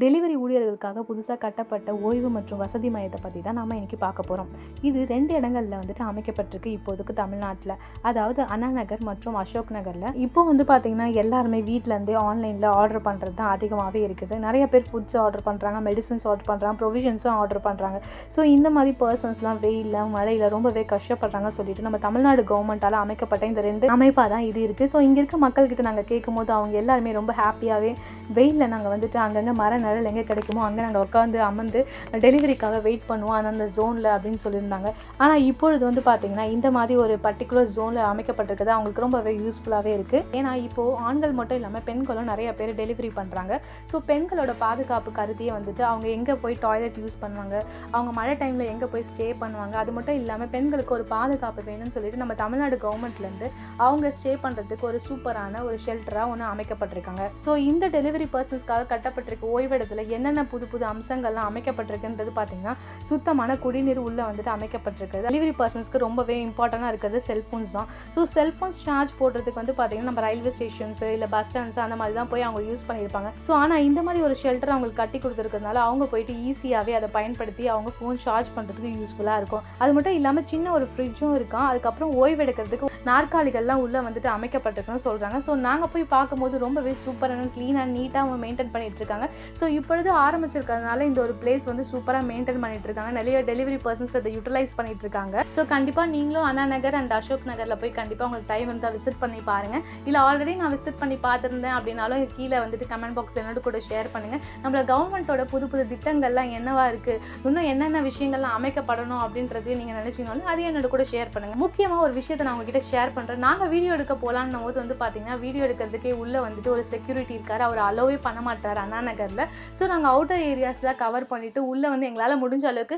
Delivery ஊழியர்களுக்காக புதுசாக கட்டப்பட்ட ஓய்வு மற்றும் வசதி மையத்தை பற்றி தான் நம்ம இன்றைக்கி பார்க்க போகிறோம். இது 2 இடங்களில் வந்துட்டு அமைக்கப்பட்டிருக்கு இப்போதுக்கு தமிழ்நாட்டில். அதாவது அண்ணா நகர் மற்றும் அசோக் நகரில். இப்போ பார்த்திங்கன்னா எல்லாருமே வீட்டிலேருந்தே ஆன்லைனில் ஆர்டர் பண்ணுறது தான் அதிகமாகவே இருக்குது. நிறைய பேர் ஃபுட்ஸ் ஆர்டர் பண்ணுறாங்க, மெடிசன்ஸ் ஆர்டர் பண்ணுறாங்க, ப்ரொவிஷன்ஸும் ஆர்டர் பண்ணுறாங்க. ஸோ இந்த மாதிரி பர்சன்ஸ்லாம் வெயிலில் மழையில் ரொம்பவே கஷ்டப்படுறாங்க சொல்லிட்டு நம்ம தமிழ்நாடு கவர்மெண்ட்டால் அமைக்கப்பட்ட இந்த 2 அமைப்பாக தான் இது இருக்குது. ஸோ இங்கே இருக்க மக்கள்கிட்ட நாங்கள் கேட்கும்போது அவங்க எல்லாருமே ரொம்ப ஹாப்பியாகவே வெயிலில் நாங்கள் வந்துட்டு அங்கங்கே மர நிழல் எங்கே கிடைக்குமோ அங்கே நாங்கள் உட்காந்து அமர்ந்து டெலிவரிக்காக வெயிட் பண்ணுவோம் அந்த ஜோனில் அப்படின்னு சொல்லியிருந்தாங்க. ஆனால் இப்பொழுது பார்த்திங்கன்னா இந்த மாதிரி ஒரு பர்டிகுலர் ஜோனில் அமைக்கப்பட்டிருக்குது அவங்களுக்கு ரொம்பவே யூஸ்ஃபுல்லாகவே இருக்குது. ஏன்னா இப்போது ஆண்கள் மட்டும் இல்லாமல் பெண்களும் நிறைய பேர் டெலிவரி பண்ணுறாங்க. ஸோ பெண்களோட பாதுகாப்பு கருதியே அவங்க எங்கே போய் டாய்லெட் யூஸ் பண்ணுவாங்க, அவங்க மழை டைமில் எங்கே போய் ஸ்டே பண்ணுவாங்க, அது மட்டும் இல்லாமல் பெண்களுக்கு ஒரு பாதுகாப்பு வேணும்னு சொல்லிட்டு நம்ம தமிழ்நாடு கவர்மெண்ட்லேருந்து அவங்க ஸ்டே பண்ணுறதுக்கு ஒரு சூப்பரான ஒரு ஷெல்டராக ஒன்று அமைக்கப்பட்டிருக்காங்க. ஸோ இந்த டெலிவரி பர்சன்ஸ்க்காக கட்டப்பட்டிருக்க ஓய்வு இடத்துல என்னென்ன புது புது அம்சங்கள்லாம் அமைக்கப்பட்டிருக்குன்றது பார்த்தீங்கன்னா சுத்தமான குடிநீர் உள்ளே அமைக்கப்பட்டிருக்கு. டெலிவரி பர்சன்ஸ்க்கு ரொம்பவே இம்பார்ட்டண்டாக இருக்கிறது செல்ஃபோன்ஸ் தான். ஸோ செல்ஃபோன்ஸ் சார்ஜ் போடுறதுக்கு பார்த்தீங்கன்னா நம்ம ரயில்வே ஸ்டேஷன்ஸ் இல்லை பஸ் ஸ்டாண்ட்ஸ் அந்த மாதிரி தான் போய் அவங்க யூஸ் பண்ணியிருப்பாங்க. ஸோ ஆனால் இந்த மாதிரி ஒரு ஷெல்டர் அவங்களுக்கு கட்டி கொடுத்துருக்கிறதுனால அவங்க போயிட்டு ஈஸியாகவே அதை பயன்படுத்தி அவங்க ஃபோன் சார்ஜ் பண்ணுறதுக்கு யூஸ்ஃபுல்லாக இருக்கும். அது மட்டும் இல்லாமல் சின்ன ஒரு ஃப்ரிட்ஜும் இருக்கும். அதுக்கப்புறம் ஓய்வு எடுக்கிறதுக்கு நாற்காலிகள்லாம் உள்ளே அமைக்கப்பட்டிருக்குன்னு சொல்கிறாங்க. ஸோ நாங்கள் போய் பார்க்கும்போது ரொம்பவே சூப்பரான க்ளீனாக நீட்டாக அவங்க மெயின்டைன் பண்ணிட்டு இருக்காங்க. ஸோ இப்பொழுது ஆரம்பிச்சிருக்கிறதுனால இந்த ஒரு பிளேஸ் சூப்பராக மெயின்டைன் பண்ணிட்டு இருக்காங்க. நிறைய டெலிவரி பர்சன்ஸ் அதை யூட்டிலைஸ் பண்ணிட்டு இருக்காங்க. ஸோ கண்டிப்பாக நீங்களும் அண்ணா நகர் அண்ட் அசோக் நகரில் போய் கண்டிப்பாக உங்களுக்கு டைம் இருந்தால் விசிட் பண்ணி பாருங்கள். இல்லை ஆல்ரெடி நான் விசிட் பண்ணி பார்த்துருந்தேன் அப்படின்னாலும் கீழே கமெண்ட் பாக்ஸில் என்னோட கூட ஷேர் பண்ணுங்கள். நம்மளோட கவர்மெண்ட்டோட புது புது திட்டங்கள்லாம் என்னவா இருக்குது, இன்னும் என்னென்ன விஷயங்கள்லாம் அமைக்கப்படணும் அப்படின்றதையும் நீங்கள் நினச்சிங்கனாலும் அதையும் என்னோட கூட ஷேர் பண்ணுங்கள். முக்கியமாக ஒரு விஷயத்தை நான் உங்ககிட்ட ஷேர் பண்ணுறேன். நாங்கள் வீடியோ எடுக்க போகலான்னு போது பார்த்தீங்கன்னா வீடியோ எடுக்கிறதுக்கே உள்ளே ஒரு செக்யூரிட்டி இருக்கார். அவர் அலோவே பண்ண மாட்டார் அண்ணா நகரில். ஸோ நாங்கள் அவுட்டர் ஏரியாஸ்லாம் கவர் பண்ணிவிட்டு உள்ளே எங்களால் முடிஞ்ச அளவுக்கு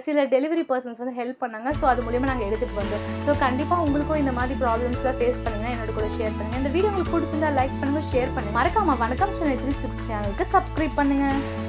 சில டெலிவரி பர்சன்ஸ் ஹெல்ப் பண்ணாங்க. ஸோ அது மூலியமாக நாங்கள் எடுத்துகிட்டு வந்தோம். ஸோ கண்டிப்பாக உங்களுக்கும் இந்த மாதிரி ப்ராப்ளம்ஸ்லாம் ஃபேஸ் பண்ணுங்கள், என்னோட கூட ஷேர் பண்ணுங்கள். இந்த வீடியோ உங்களுக்கு பிடிச்சிருந்தா லைக் பண்ணுங்கள், ஷேர் பண்ணுங்கள். மறக்காம வணக்கம் சென்னை 360 சேனலுக்கு சப்ஸ்கிரைப் பண்ணுங்கள்.